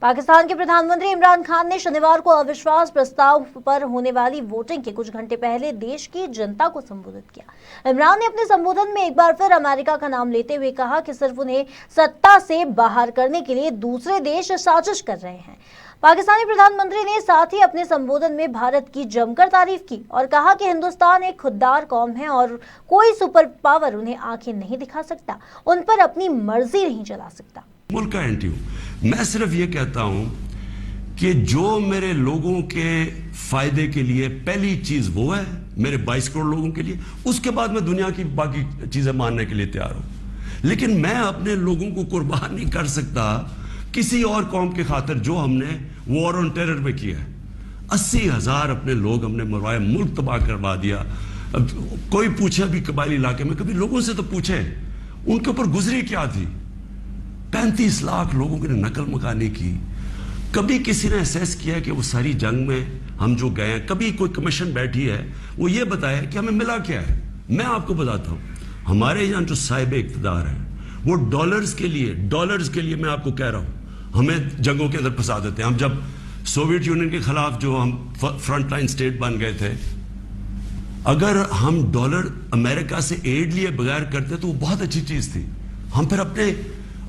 पाकिस्तान के प्रधानमंत्री इमरान खान ने शनिवार को अविश्वास प्रस्ताव पर होने वाली वोटिंग के कुछ घंटे पहले देश की जनता को संबोधित किया। इमरान ने अपने संबोधन में एक बार फिर अमेरिका का नाम लेते हुए कहा कि सिर्फ उन्हें सत्ता से बाहर करने के लिए दूसरे देश साजिश कर रहे हैं। पाकिस्तानी प्रधानमंत्री ने साथ ही अपने संबोधन में भारत की जमकर तारीफ की और कहा कि हिंदुस्तान एक खुददार कौम है और कोई सुपर पावर उन्हें आंखें नहीं दिखा सकता, उन पर अपनी मर्जी नहीं चला सकता। मुल्क का एंटी हूं, मैं सिर्फ ये कहता हूं कि जो मेरे लोगों के फायदे के लिए पहली चीज वो है, मेरे 22 करोड़ लोगों के लिए, उसके बाद मैं दुनिया की बाकी चीजें मानने के लिए तैयार हूं। लेकिन मैं अपने लोगों को कुर्बान नहीं कर सकता किसी और कौम के खातिर जो हमने वॉर ऑन टेरर में किया है। 80,000 अपने लोग हमने मरवाए, मुल्क तबाह करवा दिया। अब कोई पूछे अभी कबायली इलाके में, कभी लोगों से तो पूछे उनके ऊपर गुजरी क्या थी। 35 लाख लोगों की नकल मकानी की। कभी किसी ने असेस किया कि वो सारी जंग में हम जो गए हैं, कभी कोई कमीशन बैठी है वो ये बताया कि हमें मिला क्या है। मैं आपको बताता हूं, हमारे यहां जो साहिब इख्तिदार है वो डॉलर्स के लिए मैं आपको कह रहा हूं, हमें जंगों के अंदर फंसा देते हैं। हम जब सोवियत यूनियन के खिलाफ जो हम फ्रंट लाइन स्टेट बन गए थे, अगर हम डॉलर अमेरिका से एड लिए बगैर करते तो वो बहुत अच्छी चीज थी। हम फिर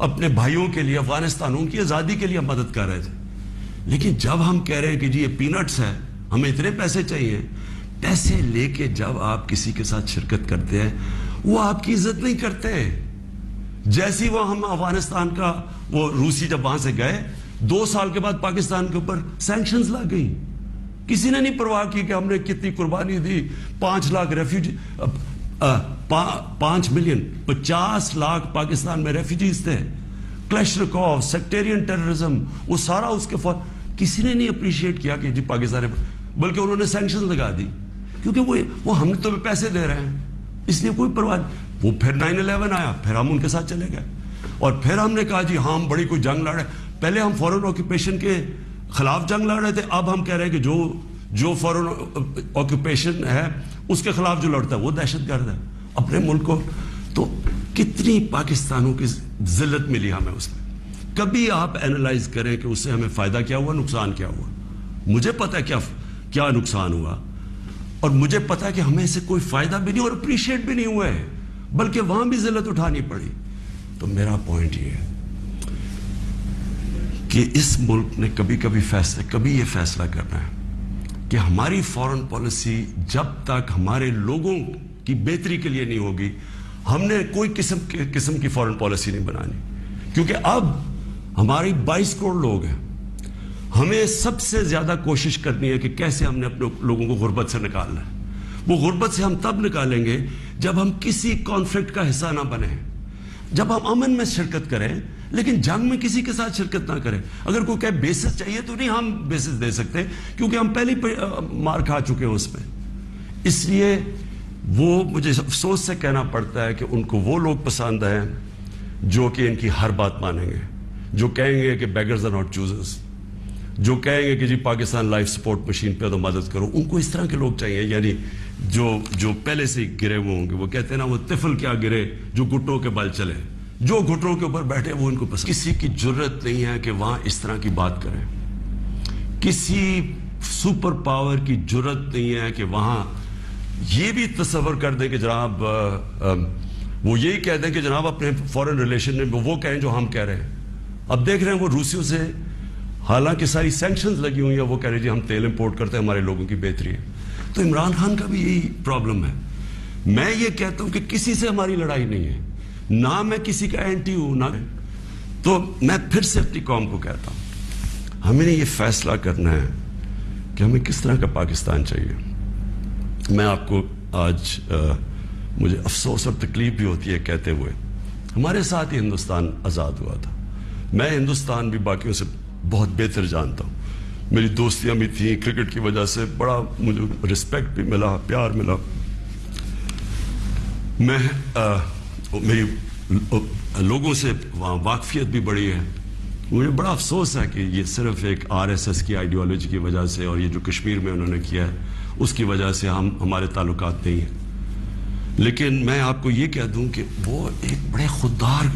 अपने भाइयों के लिए, अफगानिस्तान, उनकी आजादी के लिए मदद कर रहे थे। लेकिन जब हम कह रहे हैं कि जी ये पीनट्स है, हमें इतने पैसे चाहिए, पैसे लेके जब आप किसी के साथ शिरकत करते हैं वो आपकी इज्जत नहीं करते। जैसी वो हम अफगानिस्तान का वो रूसी जब वहां से गए, 2 साल के बाद पाकिस्तान के ऊपर सैंक्शंस लग गई। किसी ने नहीं परवाह की कि हमने कितनी कुर्बानी दी। 5 लाख रेफ्यूजी, 5 मिलियन, 50 लाख पाकिस्तान में रेफ्यूजीज थे। क्लैशनिकोव, सेक्टेरियन टेररिज्म, वो सारा उसके किसी ने नहीं अप्रिशिएट किया कि जी पाकिस्तान, बल्कि उन्होंने सैंक्शन लगा दी क्योंकि वो हम तो पैसे दे रहे हैं, इसलिए कोई परवाह नहीं। वो फिर 9/11 आया, फिर हम उनके साथ चले गए और फिर हमने कहा जी हाँ हम बड़ी कोई जंग लड़ रहे। पहले हम फॉरेन ऑक्यूपेशन के खिलाफ जंग लड़ रहे थे, अब हम कह रहे हैं कि जो फॉरेन ऑक्यूपेशन है उसके खिलाफ जो लड़ता है वो दहशतगर्द है। अपने मुल्क को तो कितनी पाकिस्तानों की जिल्लत मिली हमें उसमें। कभी आप एनालाइज करें कि उससे हमें फायदा क्या हुआ, नुकसान क्या हुआ। मुझे पता है क्या नुकसान हुआ और मुझे पता है कि हमें इससे कोई फायदा भी नहीं और अप्रिशिएट भी नहीं हुआ है, बल्कि वहां भी जिल्लत उठानी पड़ी। तो मेरा पॉइंट ये है कि इस मुल्क ने कभी ये फैसला करना है कि हमारी फॉरेन पॉलिसी जब तक हमारे लोगों की बेहतरी के लिए नहीं होगी, हमने कोई किस्म की फॉरेन पॉलिसी नहीं बनानी। क्योंकि अब हमारी 22 करोड़ लोग हैं, हमें सबसे ज्यादा कोशिश करनी है कि कैसे हमने अपने लोगों को गुर्बत से निकालना है। वो गुर्बत से हम तब निकालेंगे जब हम किसी कॉन्फ्लिक्ट का हिस्सा ना बने, जब हम अमन में शिरकत करें, लेकिन जंग में किसी के साथ शिरकत ना करें। अगर कोई कहे बेसिस चाहिए तो नहीं हम बेसिस दे सकते, क्योंकि हम पहले ही मार खा चुके हैं उसमें। इसलिए वो मुझे अफसोस से कहना पड़ता है कि उनको वो लोग पसंद हैं जो कि इनकी हर बात मानेंगे, जो कहेंगे कि बेगर्स आर नॉट चूजर्स, जो कहेंगे कि जी पाकिस्तान लाइफ सपोर्ट मशीन पे तो मदद करो। उनको इस तरह के लोग चाहिए, यानी जो पहले से गिरे हुए होंगे। वो कहते हैं ना, वो तिफल क्या गिरे जो घुटनों के बल चले, जो घुटनों के ऊपर बैठे वो इनको पसंद। किसी की जरूरत नहीं है कि वहां इस तरह की बात करें, किसी सुपर पावर की जरूरत नहीं है कि वहां ये भी तस्वर कर दें कि जनाब वो यही कह दें कि जनाब अपने फॉरेन रिलेशन में वो कहें जो हम कह रहे हैं। अब देख रहे हैं वो रूसियों से हालांकि सारी सैंक्शंस लगी हुई है, वो कह रहे जी हम तेल इंपोर्ट करते हैं, हमारे लोगों की बेहतरी है। तो इमरान खान का भी यही प्रॉब्लम है। मैं ये कहता हूं कि किसी से हमारी लड़ाई नहीं है, ना मैं किसी का एंटी हूं ना। तो मैं फिर से अपनी कौम को कहता हूं, हमें ये फैसला करना है कि हमें किस तरह का पाकिस्तान चाहिए। मैं आपको आज मुझे अफसोस और तकलीफ भी होती है कहते हुए, हमारे साथ ही हिंदुस्तान आज़ाद हुआ था। मैं हिंदुस्तान भी बाकियों से बहुत बेहतर जानता हूँ, मेरी दोस्तियां भी थी, क्रिकेट की वजह से बड़ा मुझे रिस्पेक्ट भी मिला, प्यार मिला। मेरी लोगों से वाकफियत भी बढ़ी है। मुझे बड़ा अफसोस है कि ये सिर्फ एक RSS की आइडियोलॉजी की वजह से और ये जो कश्मीर में उन्होंने किया है उसकी वजह से हमारे ताल्लुकात नहीं हैं। लेकिन मैं आपको ये कह दूं कि वो एक बड़े खुददार